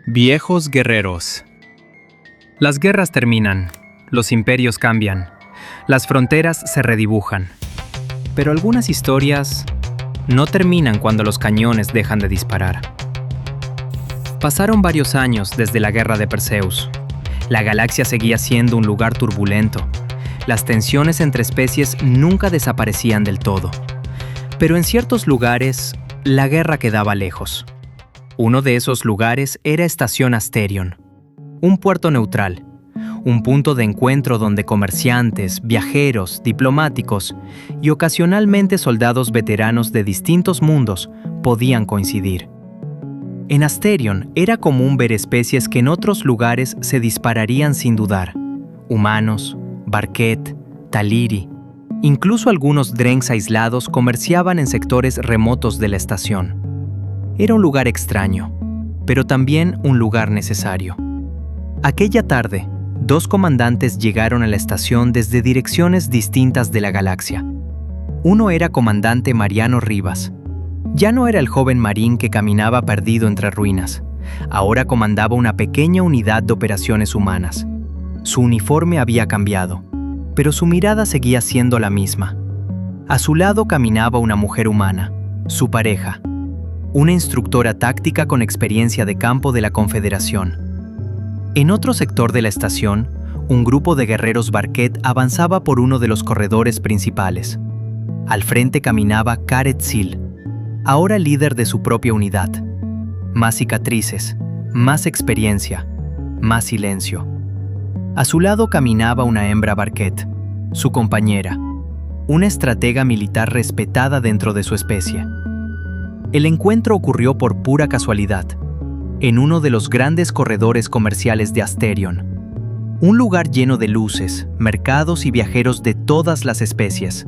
Viejos guerreros. Las guerras terminan, los imperios cambian, las fronteras se redibujan. Pero algunas historias no terminan cuando los cañones dejan de disparar. Pasaron varios años desde la guerra de Perseus. La galaxia seguía siendo un lugar turbulento. Las tensiones entre especies nunca desaparecían del todo. Pero en ciertos lugares, la guerra quedaba lejos. Uno de esos lugares era Estación Asterion, un puerto neutral, un punto de encuentro donde comerciantes, viajeros, diplomáticos y ocasionalmente soldados veteranos de distintos mundos podían coincidir. En Asterion era común ver especies que en otros lugares se dispararían sin dudar: humanos, Barquet, Taliri. Incluso algunos Drengs aislados comerciaban en sectores remotos de la estación. Era un lugar extraño, pero también un lugar necesario. Aquella tarde, dos comandantes llegaron a la estación desde direcciones distintas de la galaxia. Uno era comandante Mariano Rivas. Ya no era el joven marín que caminaba perdido entre ruinas. Ahora comandaba una pequeña unidad de operaciones humanas. Su uniforme había cambiado, pero su mirada seguía siendo la misma. A su lado caminaba una mujer humana, su pareja, una instructora táctica con experiencia de campo de la Confederación. En otro sector de la estación, un grupo de guerreros Barquet avanzaba por uno de los corredores principales. Al frente caminaba Caret Sil, ahora líder de su propia unidad. Más cicatrices, más experiencia, más silencio. A su lado caminaba una hembra Barquet, su compañera, una estratega militar respetada dentro de su especie. El encuentro ocurrió por pura casualidad, en uno de los grandes corredores comerciales de Asterion, un lugar lleno de luces, mercados y viajeros de todas las especies.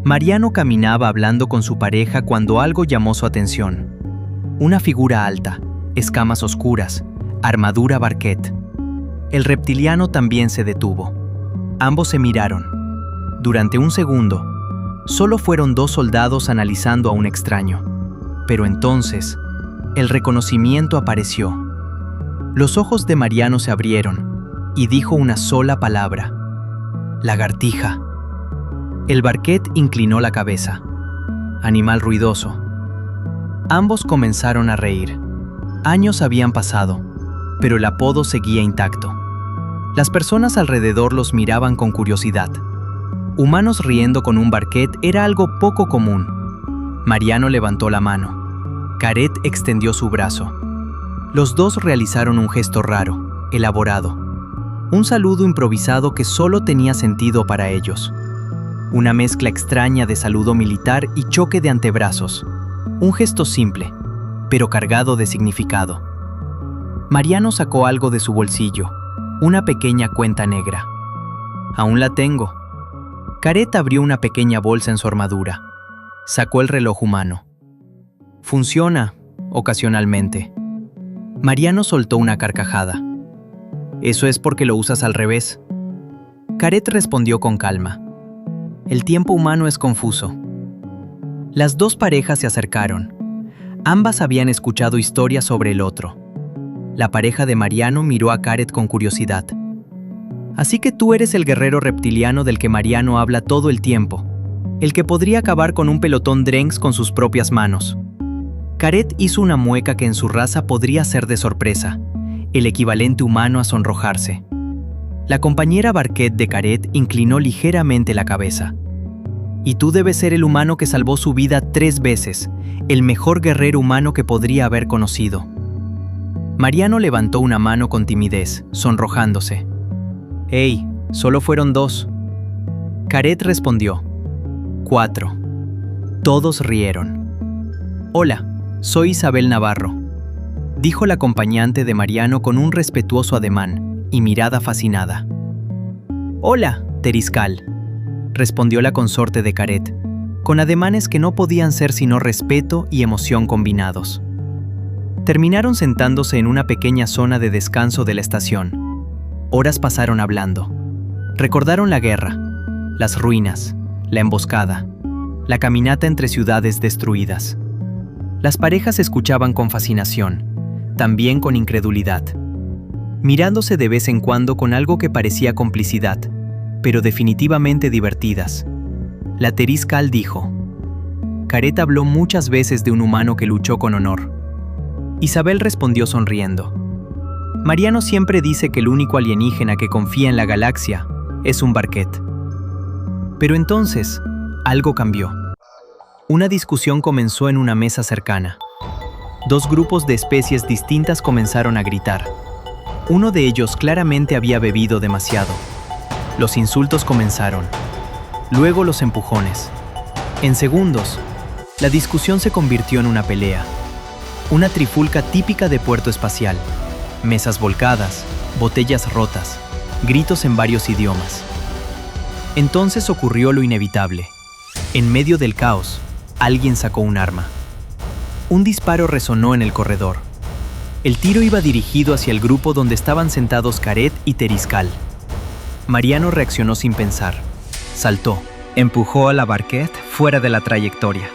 Mariano caminaba hablando con su pareja cuando algo llamó su atención. Una figura alta, escamas oscuras, armadura Barquet. El reptiliano también se detuvo. Ambos se miraron. Durante un segundo, solo fueron dos soldados analizando a un extraño. Pero entonces, el reconocimiento apareció. Los ojos de Mariano se abrieron y dijo una sola palabra: lagartija. El Barquet inclinó la cabeza. Animal ruidoso. Ambos comenzaron a reír. Años habían pasado, pero el apodo seguía intacto. Las personas alrededor los miraban con curiosidad. Humanos riendo con un Barquet era algo poco común. Mariano levantó la mano. Caret extendió su brazo. Los dos realizaron un gesto raro, elaborado. Un saludo improvisado que solo tenía sentido para ellos. Una mezcla extraña de saludo militar y choque de antebrazos. Un gesto simple, pero cargado de significado. Mariano sacó algo de su bolsillo, una pequeña cuenta negra. Aún la tengo. Caret abrió una pequeña bolsa en su armadura. Sacó el reloj humano. Funciona, ocasionalmente. Mariano soltó una carcajada. Eso es porque lo usas al revés. Caret respondió con calma. El tiempo humano es confuso. Las dos parejas se acercaron. Ambas habían escuchado historias sobre el otro. La pareja de Mariano miró a Caret con curiosidad. Así que tú eres el guerrero reptiliano del que Mariano habla todo el tiempo, el que podría acabar con un pelotón Drengs con sus propias manos. Caret hizo una mueca que en su raza podría ser de sorpresa, el equivalente humano a sonrojarse. La compañera Barquet de Caret inclinó ligeramente la cabeza. Y tú debes ser el humano que salvó su vida 3 veces, el mejor guerrero humano que podría haber conocido. Mariano levantó una mano con timidez, sonrojándose. «Hey, solo fueron 2». Caret respondió. 4. Todos rieron. «Hola, soy Isabel Navarro», dijo la acompañante de Mariano con un respetuoso ademán y mirada fascinada. «Hola, Teriscal», respondió la consorte de Caret, con ademanes que no podían ser sino respeto y emoción combinados. Terminaron sentándose en una pequeña zona de descanso de la estación. Horas pasaron hablando. Recordaron la guerra, las ruinas, la emboscada, la caminata entre ciudades destruidas. Las parejas escuchaban con fascinación, también con incredulidad, mirándose de vez en cuando con algo que parecía complicidad, pero definitivamente divertidas. La Teriscal dijo: Caret habló muchas veces de un humano que luchó con honor. Isabel respondió sonriendo: Mariano siempre dice que el único alienígena que confía en la galaxia es un Barquet. Pero entonces, algo cambió. Una discusión comenzó en una mesa cercana. Dos grupos de especies distintas comenzaron a gritar. Uno de ellos claramente había bebido demasiado. Los insultos comenzaron. Luego los empujones. En segundos, la discusión se convirtió en una pelea. Una trifulca típica de puerto espacial. Mesas volcadas, botellas rotas, gritos en varios idiomas. Entonces ocurrió lo inevitable. En medio del caos, alguien sacó un arma. Un disparo resonó en el corredor. El tiro iba dirigido hacia el grupo donde estaban sentados Caret y Teriscal. Mariano reaccionó sin pensar. Saltó. Empujó a la Barquet fuera de la trayectoria.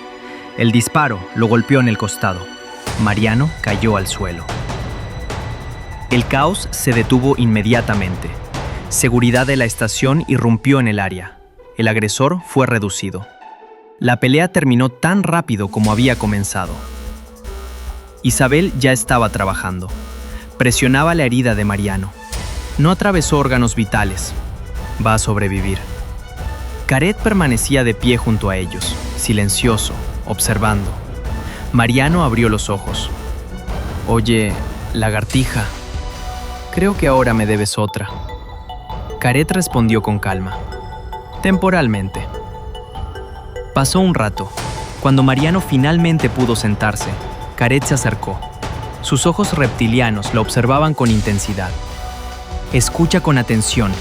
El disparo lo golpeó en el costado. Mariano cayó al suelo. El caos se detuvo inmediatamente. Seguridad de la estación irrumpió en el área. El agresor fue reducido. La pelea terminó tan rápido como había comenzado. Isabel ya estaba trabajando. Presionaba la herida de Mariano. No atravesó órganos vitales. Va a sobrevivir. Caret permanecía de pie junto a ellos, silencioso, observando. Mariano abrió los ojos. Oye, lagartija, creo que ahora me debes otra. Caret respondió con calma. Temporalmente. Pasó un rato. Cuando Mariano finalmente pudo sentarse, Caret se acercó. Sus ojos reptilianos lo observaban con intensidad. Escucha con atención.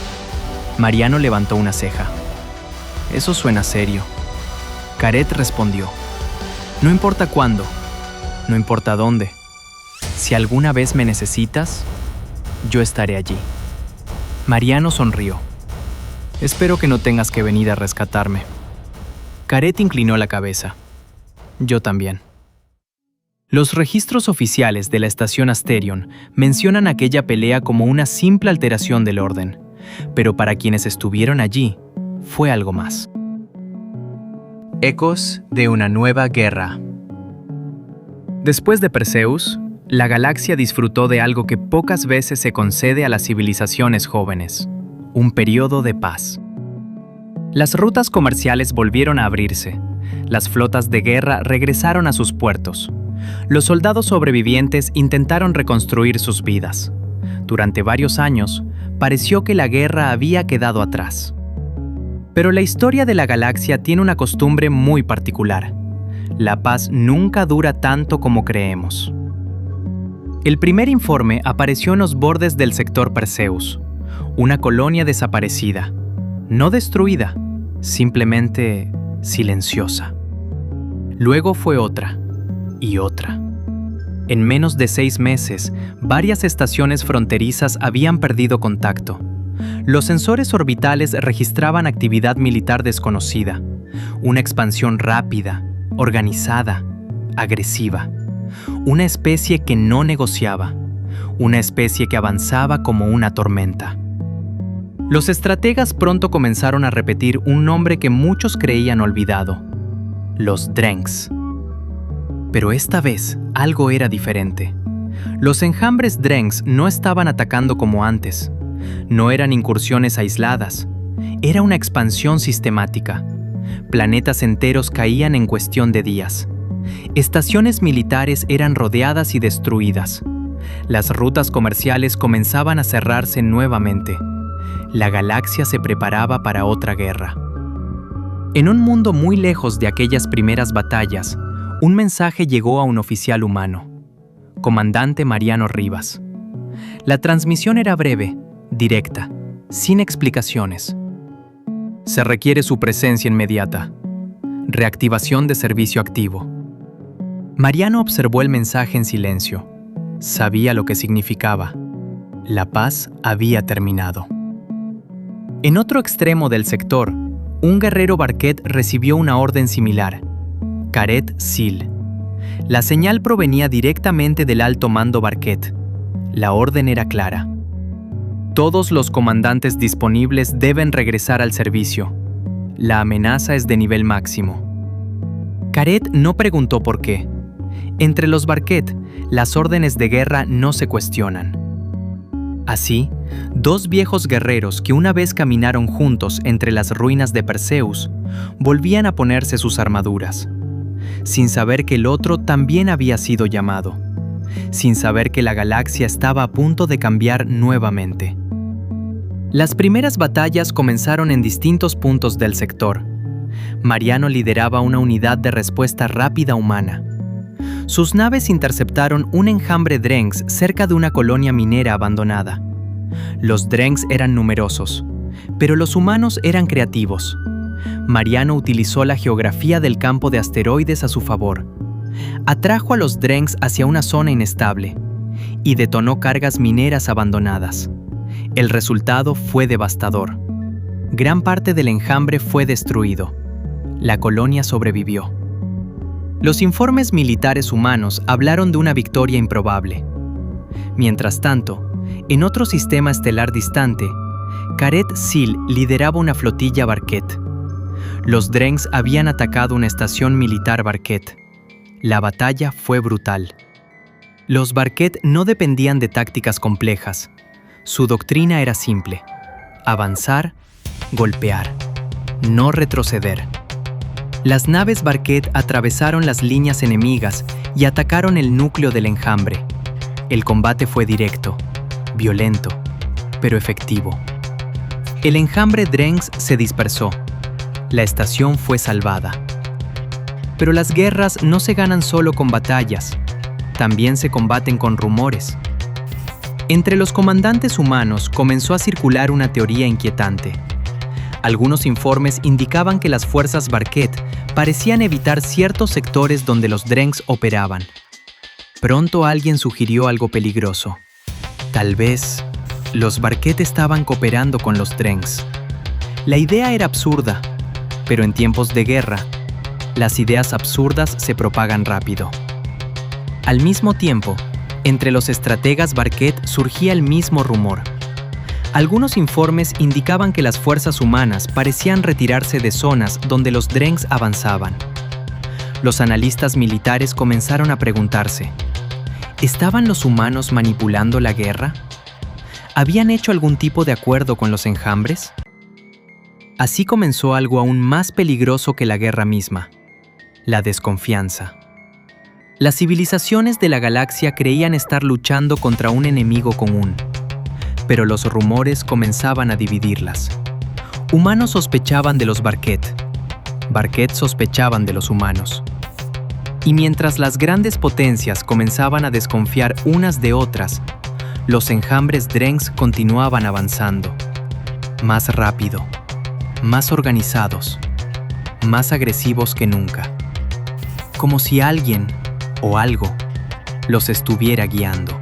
Mariano levantó una ceja. Eso suena serio. Caret respondió. No importa cuándo, no importa dónde. Si alguna vez me necesitas, yo estaré allí. Mariano sonrió. Espero que no tengas que venir a rescatarme. Caret inclinó la cabeza. Yo también. Los registros oficiales de la estación Asterion mencionan aquella pelea como una simple alteración del orden, pero para quienes estuvieron allí, fue algo más. Ecos de una nueva guerra. Después de Perseus, la galaxia disfrutó de algo que pocas veces se concede a las civilizaciones jóvenes: un periodo de paz. Las rutas comerciales volvieron a abrirse, las flotas de guerra regresaron a sus puertos. Los soldados sobrevivientes intentaron reconstruir sus vidas. Durante varios años, pareció que la guerra había quedado atrás. Pero la historia de la galaxia tiene una costumbre muy particular. La paz nunca dura tanto como creemos. El primer informe apareció en los bordes del sector Perseus, una colonia desaparecida, no destruida, simplemente silenciosa. Luego fue otra. Y otra. En menos de 6 meses, varias estaciones fronterizas habían perdido contacto. Los sensores orbitales registraban actividad militar desconocida, una expansión rápida, organizada, agresiva. Una especie que no negociaba, una especie que avanzaba como una tormenta. Los estrategas pronto comenzaron a repetir un nombre que muchos creían olvidado: los Drengs. Pero esta vez algo era diferente. Los enjambres Drengs no estaban atacando como antes. No eran incursiones aisladas. Era una expansión sistemática. Planetas enteros caían en cuestión de días. Estaciones militares eran rodeadas y destruidas. Las rutas comerciales comenzaban a cerrarse nuevamente. La galaxia se preparaba para otra guerra. En un mundo muy lejos de aquellas primeras batallas, un mensaje llegó a un oficial humano: Comandante Mariano Rivas. La transmisión era breve, directa, sin explicaciones. Se requiere su presencia inmediata. Reactivación de servicio activo. Mariano observó el mensaje en silencio. Sabía lo que significaba. La paz había terminado. En otro extremo del sector, un guerrero Barquet recibió una orden similar: Caret Sil. La señal provenía directamente del alto mando Barquet. La orden era clara. Todos los comandantes disponibles deben regresar al servicio. La amenaza es de nivel máximo. Caret no preguntó por qué. Entre los Barquet, las órdenes de guerra no se cuestionan. Así, dos viejos guerreros que una vez caminaron juntos entre las ruinas de Perseus, volvían a ponerse sus armaduras, sin saber que el otro también había sido llamado, sin saber que la galaxia estaba a punto de cambiar nuevamente. Las primeras batallas comenzaron en distintos puntos del sector. Mariano lideraba una unidad de respuesta rápida humana. Sus naves interceptaron un enjambre Drengs cerca de una colonia minera abandonada. Los Drengs eran numerosos, pero los humanos eran creativos. Mariano utilizó la geografía del campo de asteroides a su favor. Atrajo a los Drengs hacia una zona inestable y detonó cargas mineras abandonadas. El resultado fue devastador. Gran parte del enjambre fue destruido. La colonia sobrevivió. Los informes militares humanos hablaron de una victoria improbable. Mientras tanto, en otro sistema estelar distante, Caret Sil lideraba una flotilla Barquet. Los Drengs habían atacado una estación militar Barquet. La batalla fue brutal. Los Barquet no dependían de tácticas complejas. Su doctrina era simple: avanzar, golpear, no retroceder. Las naves Barquet atravesaron las líneas enemigas y atacaron el núcleo del enjambre. El combate fue directo, violento, pero efectivo. El enjambre Drengs se dispersó. La estación fue salvada. Pero las guerras no se ganan solo con batallas, también se combaten con rumores. Entre los comandantes humanos comenzó a circular una teoría inquietante. Algunos informes indicaban que las fuerzas Barquet parecían evitar ciertos sectores donde los Drengs operaban. Pronto alguien sugirió algo peligroso. Tal vez los Barquet estaban cooperando con los Drengs. La idea era absurda, pero en tiempos de guerra, las ideas absurdas se propagan rápido. Al mismo tiempo, entre los estrategas Barquet surgía el mismo rumor. Algunos informes indicaban que las fuerzas humanas parecían retirarse de zonas donde los Drengs avanzaban. Los analistas militares comenzaron a preguntarse: ¿estaban los humanos manipulando la guerra? ¿Habían hecho algún tipo de acuerdo con los enjambres? Así comenzó algo aún más peligroso que la guerra misma: la desconfianza. Las civilizaciones de la galaxia creían estar luchando contra un enemigo común, pero los rumores comenzaban a dividirlas. Humanos sospechaban de los Barquet. Barquet sospechaban de los humanos. Y mientras las grandes potencias comenzaban a desconfiar unas de otras, los enjambres Drengs continuaban avanzando. Más rápido, más organizados, más agresivos que nunca. Como si alguien o algo los estuviera guiando.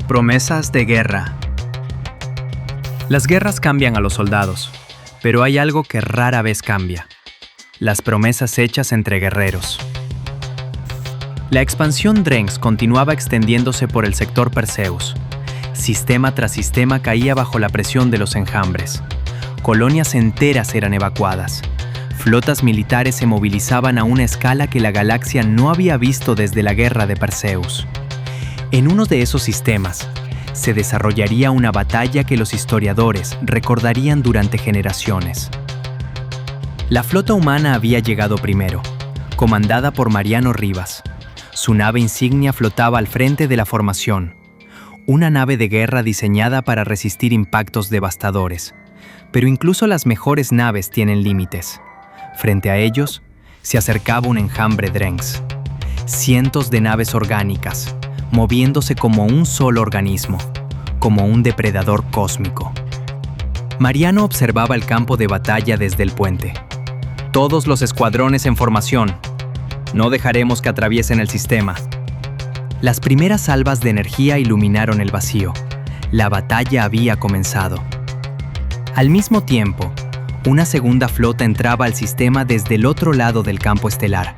Promesas de guerra. Las guerras cambian a los soldados, pero hay algo que rara vez cambia: las promesas hechas entre guerreros. La expansión Drengs continuaba extendiéndose por el sector Perseus. Sistema tras sistema caía bajo la presión de los enjambres. Colonias enteras eran evacuadas. Flotas militares se movilizaban a una escala que la galaxia no había visto desde la guerra de Perseus. En uno de esos sistemas, se desarrollaría una batalla que los historiadores recordarían durante generaciones. La flota humana había llegado primero, comandada por Mariano Rivas. Su nave insignia flotaba al frente de la formación, una nave de guerra diseñada para resistir impactos devastadores. Pero incluso las mejores naves tienen límites. Frente a ellos, se acercaba un enjambre Drengs. Cientos de naves orgánicas, moviéndose como un solo organismo, como un depredador cósmico. Mariano observaba el campo de batalla desde el puente. Todos los escuadrones en formación. No dejaremos que atraviesen el sistema. Las primeras salvas de energía iluminaron el vacío. La batalla había comenzado. Al mismo tiempo, una segunda flota entraba al sistema desde el otro lado del campo estelar.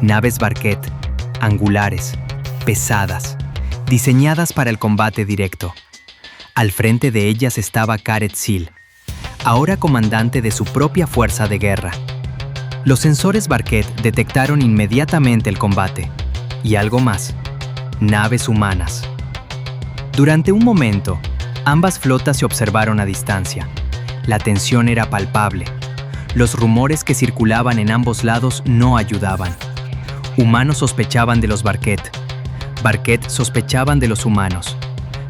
Naves Barquet, angulares, pesadas, diseñadas para el combate directo. Al frente de ellas estaba Gareth Seal, ahora comandante de su propia fuerza de guerra. Los sensores Barquet detectaron inmediatamente el combate, y algo más, naves humanas. Durante un momento, ambas flotas se observaron a distancia. La tensión era palpable. Los rumores que circulaban en ambos lados no ayudaban. Humanos sospechaban de los Barquet. Barquet sospechaban de los humanos.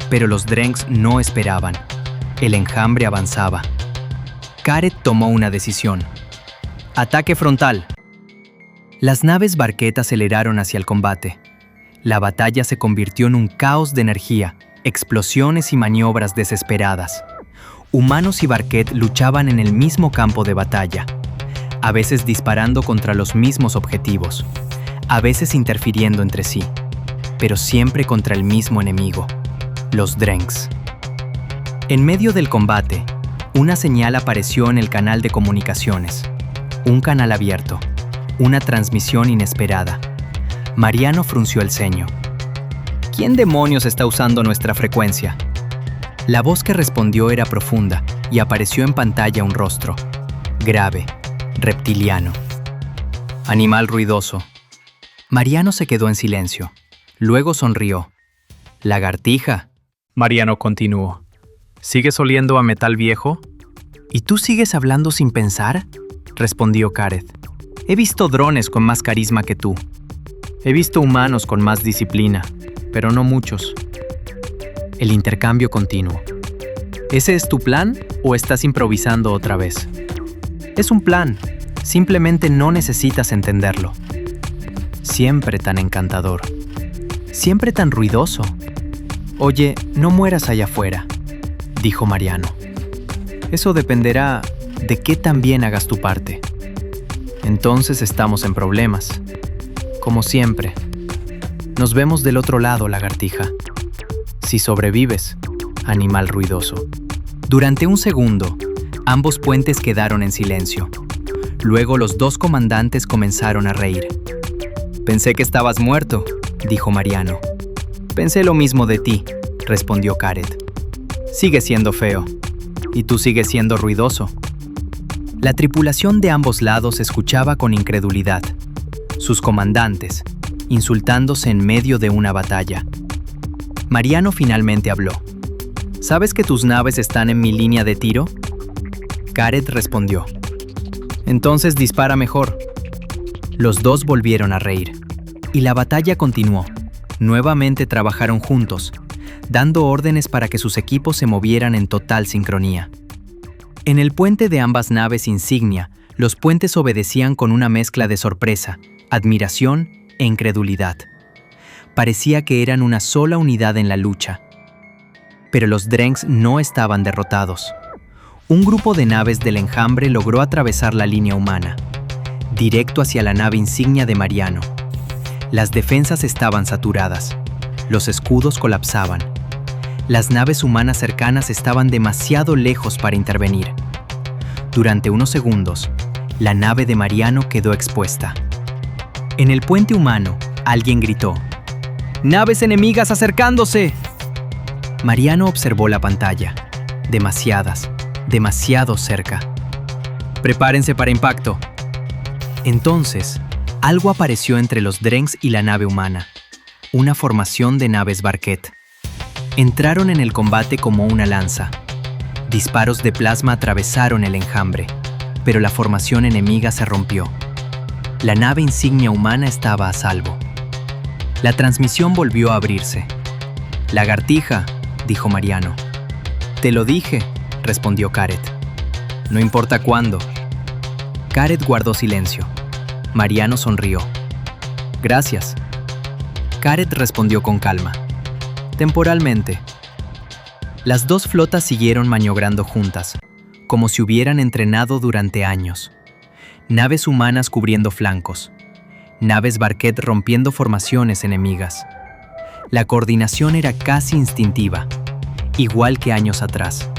Pero los Drengs no esperaban. El enjambre avanzaba. Gareth tomó una decisión. ¡Ataque frontal! Las naves Barquet aceleraron hacia el combate. La batalla se convirtió en un caos de energía, explosiones y maniobras desesperadas. Humanos y Barquet luchaban en el mismo campo de batalla, a veces disparando contra los mismos objetivos, a veces interfiriendo entre sí, pero siempre contra el mismo enemigo, los Drengs. En medio del combate, una señal apareció en el canal de comunicaciones. Un canal abierto, una transmisión inesperada. Mariano frunció el ceño. ¿Quién demonios está usando nuestra frecuencia? La voz que respondió era profunda y apareció en pantalla un rostro. Grave, reptiliano. Animal ruidoso. Mariano se quedó en silencio. Luego sonrió. Lagartija. Mariano continuó. ¿Sigues oliendo a metal viejo? ¿Y tú sigues hablando sin pensar? Respondió Gareth. He visto drones con más carisma que tú. He visto humanos con más disciplina, pero no muchos. El intercambio continuo. ¿Ese es tu plan o estás improvisando otra vez? Es un plan. Simplemente no necesitas entenderlo. Siempre tan encantador. Siempre tan ruidoso. Oye, no mueras allá afuera, dijo Mariano. Eso dependerá de qué tan bien hagas tu parte. Entonces estamos en problemas. Como siempre. Nos vemos del otro lado, lagartija. Si sobrevives, animal ruidoso. Durante un segundo, ambos puentes quedaron en silencio. Luego los dos comandantes comenzaron a reír. Pensé que estabas muerto, dijo Mariano. Pensé lo mismo de ti, respondió Gareth. Sigues siendo feo. Y tú sigues siendo ruidoso. La tripulación de ambos lados escuchaba con incredulidad. Sus comandantes, insultándose en medio de una batalla. Mariano finalmente habló. ¿Sabes que tus naves están en mi línea de tiro? Gareth respondió. Entonces dispara mejor. Los dos volvieron a reír. Y la batalla continuó. Nuevamente trabajaron juntos, dando órdenes para que sus equipos se movieran en total sincronía. En el puente de ambas naves insignia, los puentes obedecían con una mezcla de sorpresa, admiración e incredulidad. Parecía que eran una sola unidad en la lucha. Pero los Drengs no estaban derrotados. Un grupo de naves del enjambre logró atravesar la línea humana, directo hacia la nave insignia de Mariano. Las defensas estaban saturadas. Los escudos colapsaban. Las naves humanas cercanas estaban demasiado lejos para intervenir. Durante unos segundos, la nave de Mariano quedó expuesta. En el puente humano, alguien gritó: ¡Naves enemigas acercándose! Mariano observó la pantalla. Demasiadas, demasiado cerca. Prepárense para impacto. Entonces, algo apareció entre los Drengs y la nave humana. Una formación de naves Barquet. Entraron en el combate como una lanza. Disparos de plasma atravesaron el enjambre, pero la formación enemiga se rompió. La nave insignia humana estaba a salvo. La transmisión volvió a abrirse. «Lagartija», dijo Mariano. «Te lo dije», respondió Gareth. «No importa cuándo». Gareth guardó silencio. Mariano sonrió. «Gracias». Gareth respondió con calma. «Temporalmente». Las dos flotas siguieron maniobrando juntas, como si hubieran entrenado durante años. Naves humanas cubriendo flancos. Naves Barquet rompiendo formaciones enemigas. La coordinación era casi instintiva, igual que años atrás,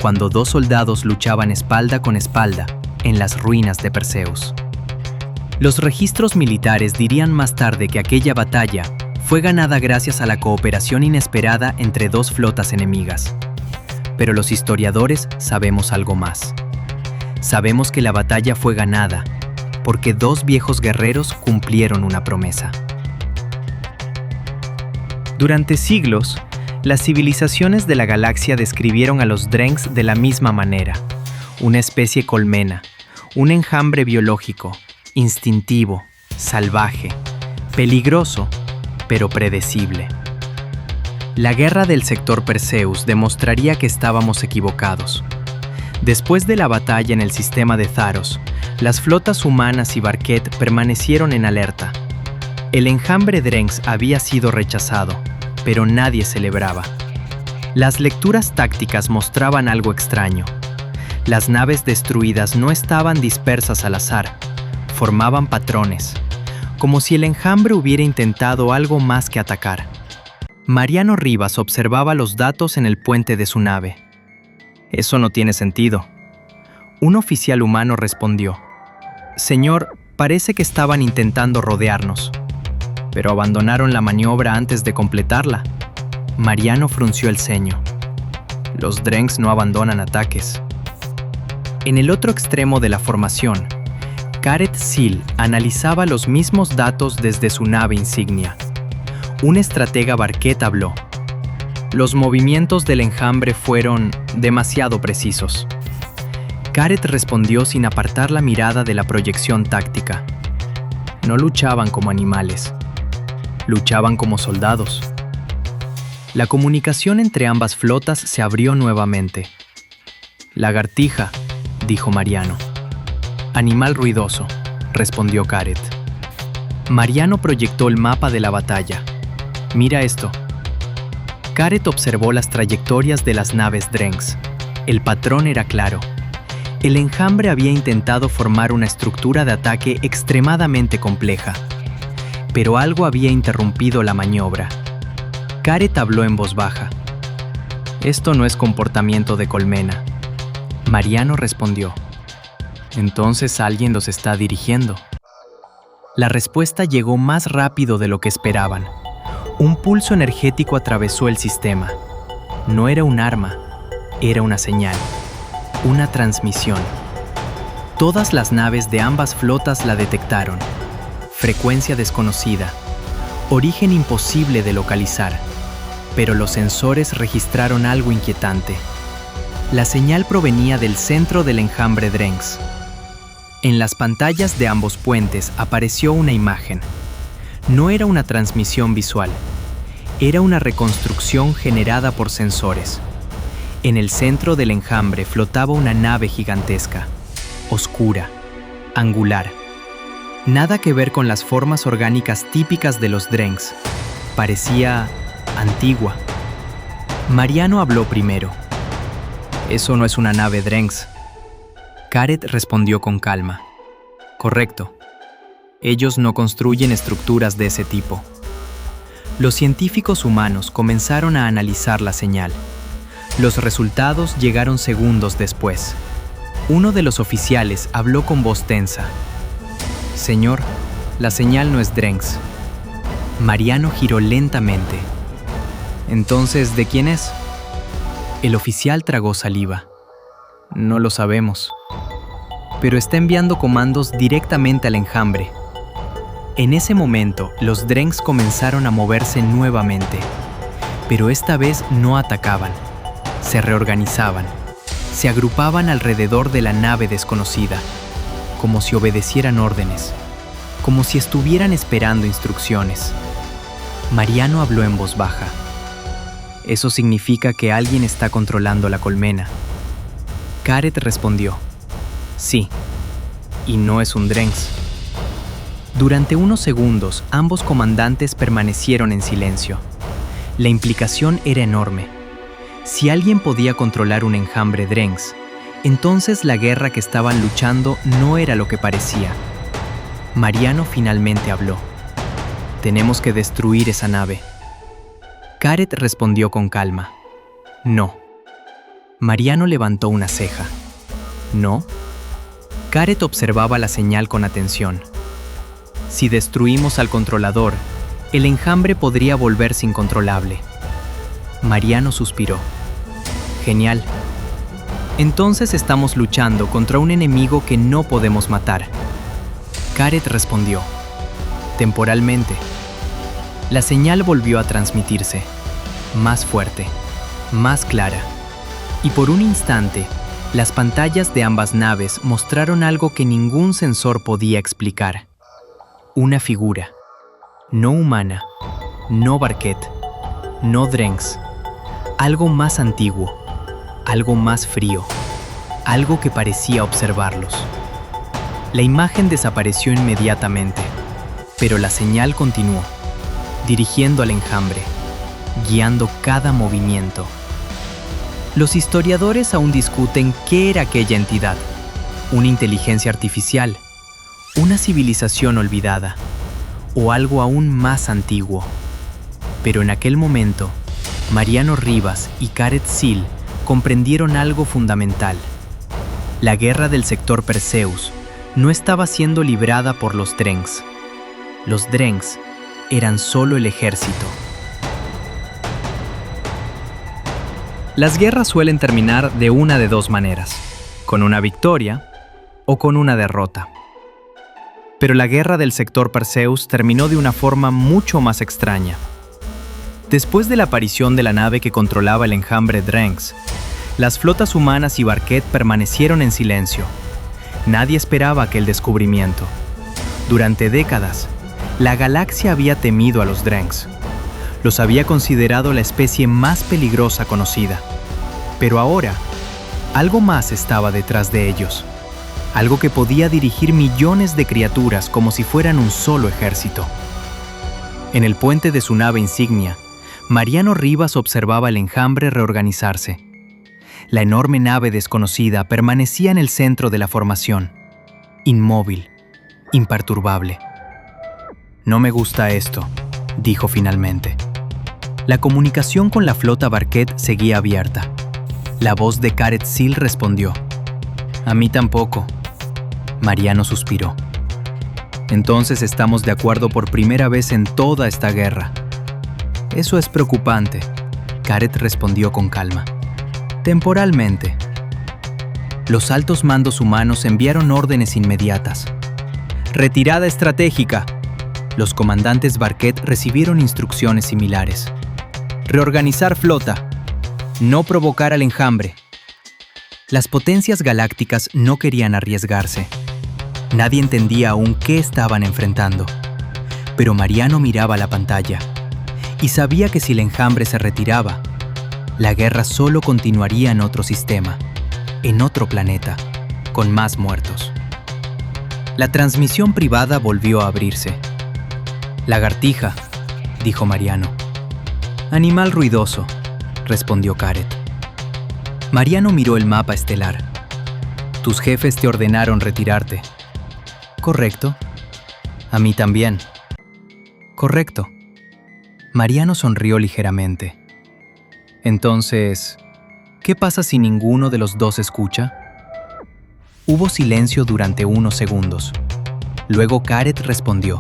cuando dos soldados luchaban espalda con espalda en las ruinas de Perseus. Los registros militares dirían más tarde que aquella batalla fue ganada gracias a la cooperación inesperada entre dos flotas enemigas. Pero los historiadores sabemos algo más. Sabemos que la batalla fue ganada porque dos viejos guerreros cumplieron una promesa. Durante siglos, las civilizaciones de la galaxia describieron a los Drengs de la misma manera: una especie colmena, un enjambre biológico, instintivo, salvaje, peligroso, pero predecible. La guerra del sector Perseus demostraría que estábamos equivocados. Después de la batalla en el sistema de Tharos, las flotas humanas y Barquet permanecieron en alerta. El enjambre Drengs había sido rechazado, pero nadie celebraba. Las lecturas tácticas mostraban algo extraño. Las naves destruidas no estaban dispersas al azar, formaban patrones, como si el enjambre hubiera intentado algo más que atacar. Mariano Rivas observaba los datos en el puente de su nave. «Eso no tiene sentido». Un oficial humano respondió: «Señor, parece que estaban intentando rodearnos, pero abandonaron la maniobra antes de completarla». Mariano frunció el ceño. Los Drengs no abandonan ataques. En el otro extremo de la formación, Caret Sil analizaba los mismos datos desde su nave insignia. Un estratega Barquet habló: «Los movimientos del enjambre fueron demasiado precisos». Caret respondió sin apartar la mirada de la proyección táctica. No luchaban como animales, luchaban como soldados. La comunicación entre ambas flotas se abrió nuevamente. «Lagartija», dijo Mariano. «Animal ruidoso», respondió Caret. Mariano proyectó el mapa de la batalla. «Mira esto». Caret observó las trayectorias de las naves Drengs. El patrón era claro. El enjambre había intentado formar una estructura de ataque extremadamente compleja, pero algo había interrumpido la maniobra. Caret habló en voz baja: «Esto no es comportamiento de colmena». Mariano respondió: «Entonces alguien los está dirigiendo». La respuesta llegó más rápido de lo que esperaban. Un pulso energético atravesó el sistema. No era un arma, era una señal, una transmisión. Todas las naves de ambas flotas la detectaron. Frecuencia desconocida, origen imposible de localizar, pero los sensores registraron algo inquietante. La señal provenía del centro del enjambre Drengs. En las pantallas de ambos puentes apareció una imagen. No era una transmisión visual, era una reconstrucción generada por sensores. En el centro del enjambre flotaba una nave gigantesca, oscura, angular. Nada que ver con las formas orgánicas típicas de los Drengs. Parecía antigua. Mariano habló primero: «Eso no es una nave Drengs». Caret respondió con calma: «Correcto. Ellos no construyen estructuras de ese tipo». Los científicos humanos comenzaron a analizar la señal. Los resultados llegaron segundos después. Uno de los oficiales habló con voz tensa: «Señor, la señal no es Drengs». Mariano giró lentamente. «Entonces, ¿de quién es?». El oficial tragó saliva. «No lo sabemos. Pero está enviando comandos directamente al enjambre». En ese momento, los Drengs comenzaron a moverse nuevamente, pero esta vez no atacaban. Se reorganizaban, se agrupaban alrededor de la nave desconocida, como si obedecieran órdenes, como si estuvieran esperando instrucciones. Mariano habló en voz baja: «Eso significa que alguien está controlando la colmena». Caret respondió: «Sí, y no es un Drengs». Durante unos segundos, ambos comandantes permanecieron en silencio. La implicación era enorme. Si alguien podía controlar un enjambre Drengs, entonces la guerra que estaban luchando no era lo que parecía. Mariano finalmente habló: «Tenemos que destruir esa nave». Caret respondió con calma: «No». Mariano levantó una ceja. «¿No?». Caret observaba la señal con atención. Si destruimos al controlador, el enjambre podría volverse incontrolable. Mariano suspiró. Genial. Entonces estamos luchando contra un enemigo que no podemos matar. Gareth respondió. Temporalmente. La señal volvió a transmitirse, más fuerte, más clara. Y por un instante, las pantallas de ambas naves mostraron algo que ningún sensor podía explicar. Una figura. No humana, no Barquet, no Drenx. Algo más antiguo, algo más frío, algo que parecía observarlos. La imagen desapareció inmediatamente, pero la señal continuó, dirigiendo al enjambre, guiando cada movimiento. Los historiadores aún discuten qué era aquella entidad, una inteligencia artificial, una civilización olvidada, o algo aún más antiguo. Pero en aquel momento, Mariano Rivas y Gareth Seel comprendieron algo fundamental. La guerra del sector Perseus no estaba siendo librada por los Drengs. Los Drengs eran solo el ejército. Las guerras suelen terminar de una de dos maneras, con una victoria o con una derrota. Pero la guerra del sector Perseus terminó de una forma mucho más extraña. Después de la aparición de la nave que controlaba el enjambre Drengs, las flotas humanas y Barquet permanecieron en silencio. Nadie esperaba aquel descubrimiento. Durante décadas, la galaxia había temido a los Drengs. Los había considerado la especie más peligrosa conocida. Pero ahora, algo más estaba detrás de ellos. Algo que podía dirigir millones de criaturas como si fueran un solo ejército. En el puente de su nave insignia, Mariano Rivas observaba el enjambre reorganizarse. La enorme nave desconocida permanecía en el centro de la formación, inmóvil, imperturbable. «No me gusta esto», dijo finalmente. La comunicación con la flota Barquet seguía abierta. La voz de Gareth Seel respondió. «A mí tampoco». Mariano suspiró. «Entonces estamos de acuerdo por primera vez en toda esta guerra». «Eso es preocupante», Gareth respondió con calma. «Temporalmente». Los altos mandos humanos enviaron órdenes inmediatas. «Retirada estratégica». Los comandantes Barquet recibieron instrucciones similares. «Reorganizar flota. No provocar al enjambre». Las potencias galácticas no querían arriesgarse. Nadie entendía aún qué estaban enfrentando. Pero Mariano miraba la pantalla y sabía que si el enjambre se retiraba, la guerra solo continuaría en otro sistema, en otro planeta, con más muertos. La transmisión privada volvió a abrirse. «Lagartija», dijo Mariano. «Animal ruidoso», respondió Gareth. Mariano miró el mapa estelar. «Tus jefes te ordenaron retirarte». «Correcto». «A mí también». «Correcto». Mariano sonrió ligeramente. «Entonces, ¿qué pasa si ninguno de los dos escucha?» Hubo silencio durante unos segundos. Luego Gareth respondió.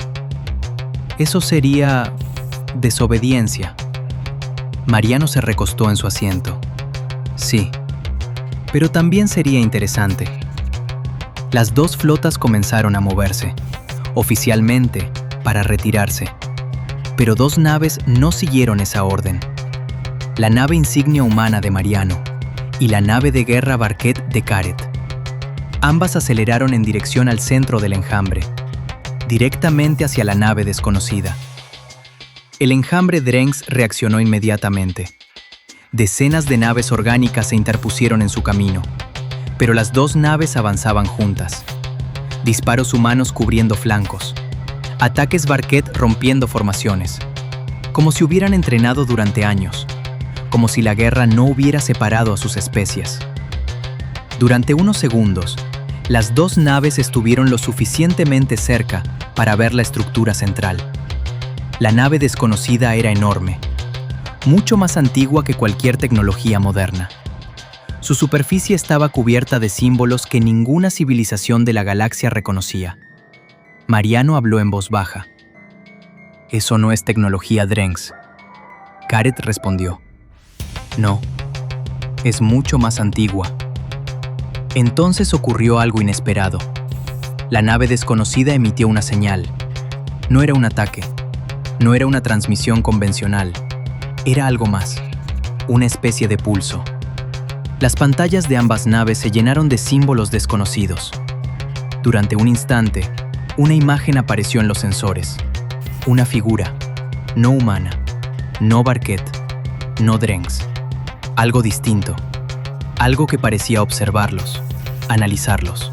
«Eso sería desobediencia». Mariano se recostó en su asiento. «Sí, pero también sería interesante». Las dos flotas comenzaron a moverse, oficialmente, para retirarse. Pero dos naves no siguieron esa orden. La nave insignia humana de Mariano y la nave de guerra Barquet de Gareth. Ambas aceleraron en dirección al centro del enjambre, directamente hacia la nave desconocida. El enjambre Drengs reaccionó inmediatamente. Decenas de naves orgánicas se interpusieron en su camino, pero las dos naves avanzaban juntas. Disparos humanos cubriendo flancos. Ataques Barquet rompiendo formaciones. Como si hubieran entrenado durante años. Como si la guerra no hubiera separado a sus especies. Durante unos segundos, las dos naves estuvieron lo suficientemente cerca para ver la estructura central. La nave desconocida era enorme, mucho más antigua que cualquier tecnología moderna. Su superficie estaba cubierta de símbolos que ninguna civilización de la galaxia reconocía. Mariano habló en voz baja. «Eso no es tecnología Drengs». Gareth respondió. «No, es mucho más antigua». Entonces ocurrió algo inesperado. La nave desconocida emitió una señal. No era un ataque, no era una transmisión convencional, era algo más, una especie de pulso. Las pantallas de ambas naves se llenaron de símbolos desconocidos. Durante un instante, una imagen apareció en los sensores. Una figura, no humana, no Barquet, no Drengs. Algo distinto, algo que parecía observarlos, analizarlos.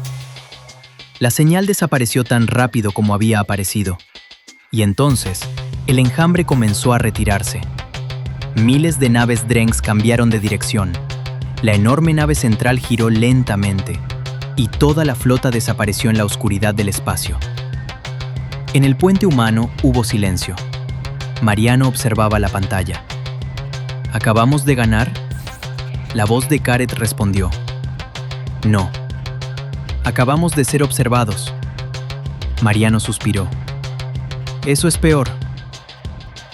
La señal desapareció tan rápido como había aparecido. Y entonces, el enjambre comenzó a retirarse. Miles de naves Drengs cambiaron de dirección. La enorme nave central giró lentamente, y toda la flota desapareció en la oscuridad del espacio. En el puente humano hubo silencio. Mariano observaba la pantalla. ¿Acabamos de ganar? La voz de Gareth respondió. No. Acabamos de ser observados. Mariano suspiró. Eso es peor.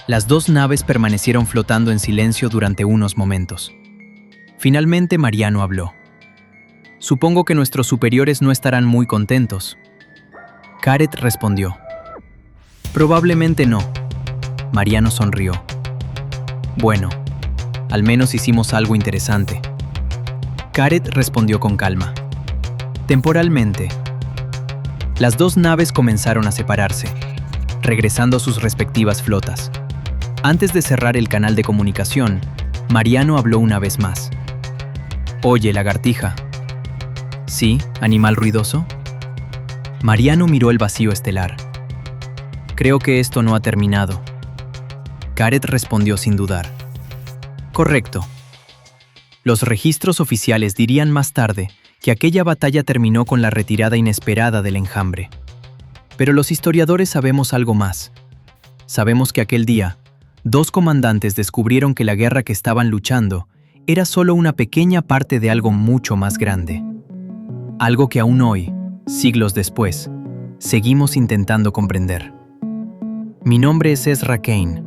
Las dos naves permanecieron flotando en silencio durante unos momentos. Finalmente Mariano habló. Supongo que nuestros superiores no estarán muy contentos. Gareth respondió. Probablemente no. Mariano sonrió. Bueno, al menos hicimos algo interesante. Gareth respondió con calma. Temporalmente. Las dos naves comenzaron a separarse, regresando a sus respectivas flotas. Antes de cerrar el canal de comunicación, Mariano habló una vez más. Oye, lagartija. ¿Sí, animal ruidoso? Mariano miró el vacío estelar. Creo que esto no ha terminado. Gareth respondió sin dudar. Correcto. Los registros oficiales dirían más tarde que aquella batalla terminó con la retirada inesperada del enjambre. Pero los historiadores sabemos algo más. Sabemos que aquel día, dos comandantes descubrieron que la guerra que estaban luchando era solo una pequeña parte de algo mucho más grande. Algo que aún hoy, siglos después, seguimos intentando comprender. Mi nombre es Ezra Kane,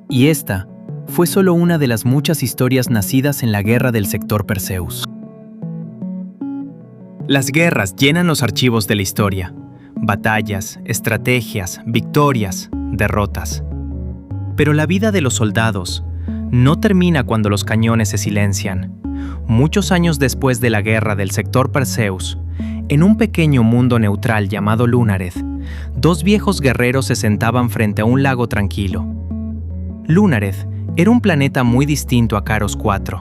y esta fue solo una de las muchas historias nacidas en la guerra del sector Perseus. Las guerras llenan los archivos de la historia. Batallas, estrategias, victorias, derrotas. Pero la vida de los soldados no termina cuando los cañones se silencian. Muchos años después de la guerra del sector Perseus, en un pequeño mundo neutral llamado Lunareth, dos viejos guerreros se sentaban frente a un lago tranquilo. Lunareth era un planeta muy distinto a Karos IV.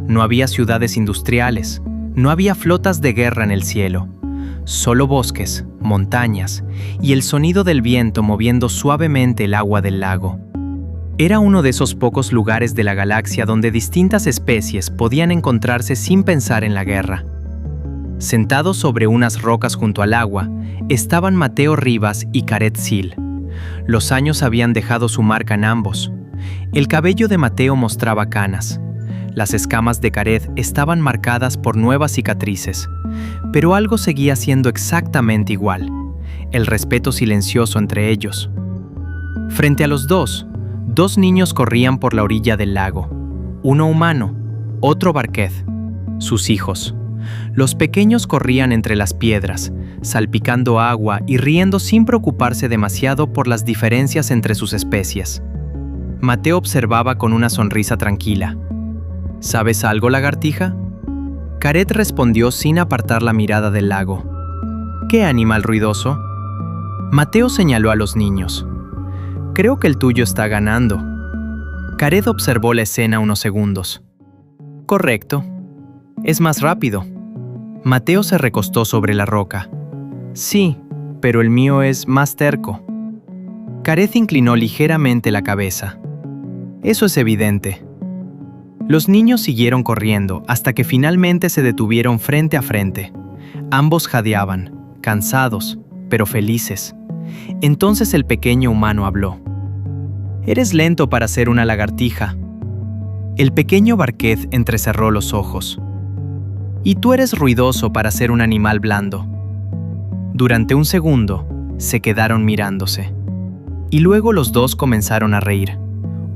No había ciudades industriales, no había flotas de guerra en el cielo. Solo bosques, montañas y el sonido del viento moviendo suavemente el agua del lago. Era uno de esos pocos lugares de la galaxia donde distintas especies podían encontrarse sin pensar en la guerra. Sentados sobre unas rocas junto al agua, estaban Mateo Rivas y Gareth Sill. Los años habían dejado su marca en ambos. El cabello de Mateo mostraba canas. Las escamas de Gareth estaban marcadas por nuevas cicatrices. Pero algo seguía siendo exactamente igual: el respeto silencioso entre ellos. Frente a los dos niños corrían por la orilla del lago. Uno humano, otro Barquet, sus hijos. Los pequeños corrían entre las piedras, salpicando agua y riendo sin preocuparse demasiado por las diferencias entre sus especies. Mateo observaba con una sonrisa tranquila. ¿Sabes algo, lagartija? Gareth respondió sin apartar la mirada del lago. ¿Qué animal ruidoso? Mateo señaló a los niños. Creo que el tuyo está ganando. Gareth observó la escena unos segundos. Correcto. Es más rápido. Mateo se recostó sobre la roca. Sí, pero el mío es más terco. Gareth inclinó ligeramente la cabeza. Eso es evidente. Los niños siguieron corriendo hasta que finalmente se detuvieron frente a frente. Ambos jadeaban, cansados, pero felices. Entonces el pequeño humano habló. Eres lento para ser una lagartija. El pequeño Barquet entrecerró los ojos. Y tú eres ruidoso para ser un animal blando. Durante un segundo, Se quedaron mirándose. Y luego los dos comenzaron a reír.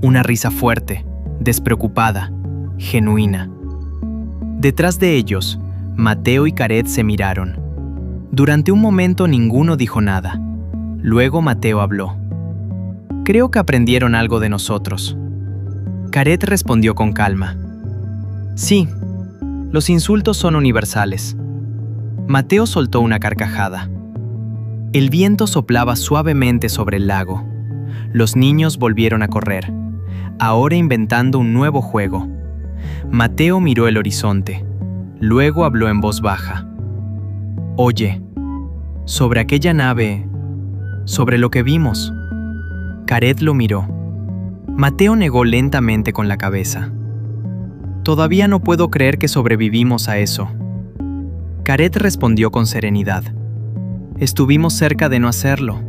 Una risa fuerte, despreocupada, genuina. Detrás de ellos, Mateo y Caret se miraron. Durante un momento ninguno dijo nada. Luego Mateo habló. Creo que aprendieron algo de nosotros. Caret respondió con calma. Sí, los insultos son universales. Mateo soltó una carcajada. El viento soplaba suavemente sobre el lago. Los niños volvieron a correr, ahora inventando un nuevo juego. Mateo miró el horizonte. Luego habló en voz baja. Oye, sobre aquella nave, sobre lo que vimos. Caret lo miró. Mateo negó lentamente con la cabeza. Todavía no puedo creer que sobrevivimos a eso. Caret respondió con serenidad. Estuvimos cerca de no hacerlo.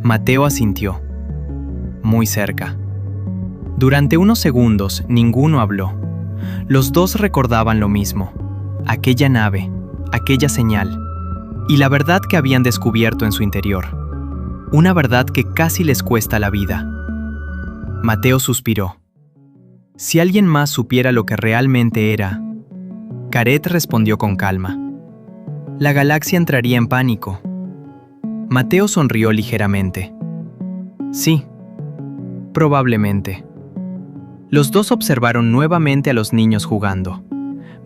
Mateo asintió. Muy cerca. Durante unos segundos, ninguno habló. Los dos recordaban lo mismo. Aquella nave, aquella señal, y la verdad que habían descubierto en su interior. Una verdad que casi les cuesta la vida. Mateo suspiró. Si alguien más supiera lo que realmente era... Caret respondió con calma. La galaxia entraría en pánico. Mateo sonrió ligeramente. Sí, probablemente. Los dos observaron nuevamente a los niños jugando.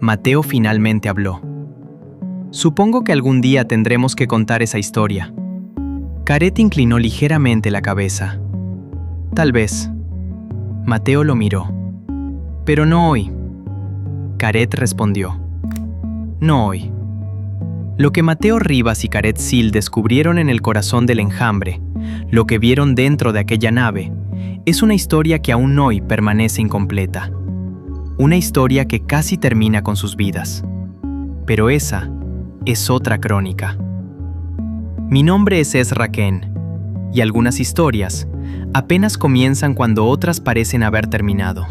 Mateo finalmente habló. Supongo que algún día tendremos que contar esa historia. Caret inclinó ligeramente la cabeza. Tal vez. Mateo lo miró. Pero no hoy. Caret respondió. No hoy. Lo que Mateo Rivas y Caret Sil descubrieron en el corazón del enjambre, lo que vieron dentro de aquella nave, es una historia que aún hoy permanece incompleta. Una historia que casi termina con sus vidas. Pero esa es otra crónica. Mi nombre es Ezra Ken, y algunas historias apenas comienzan cuando otras parecen haber terminado.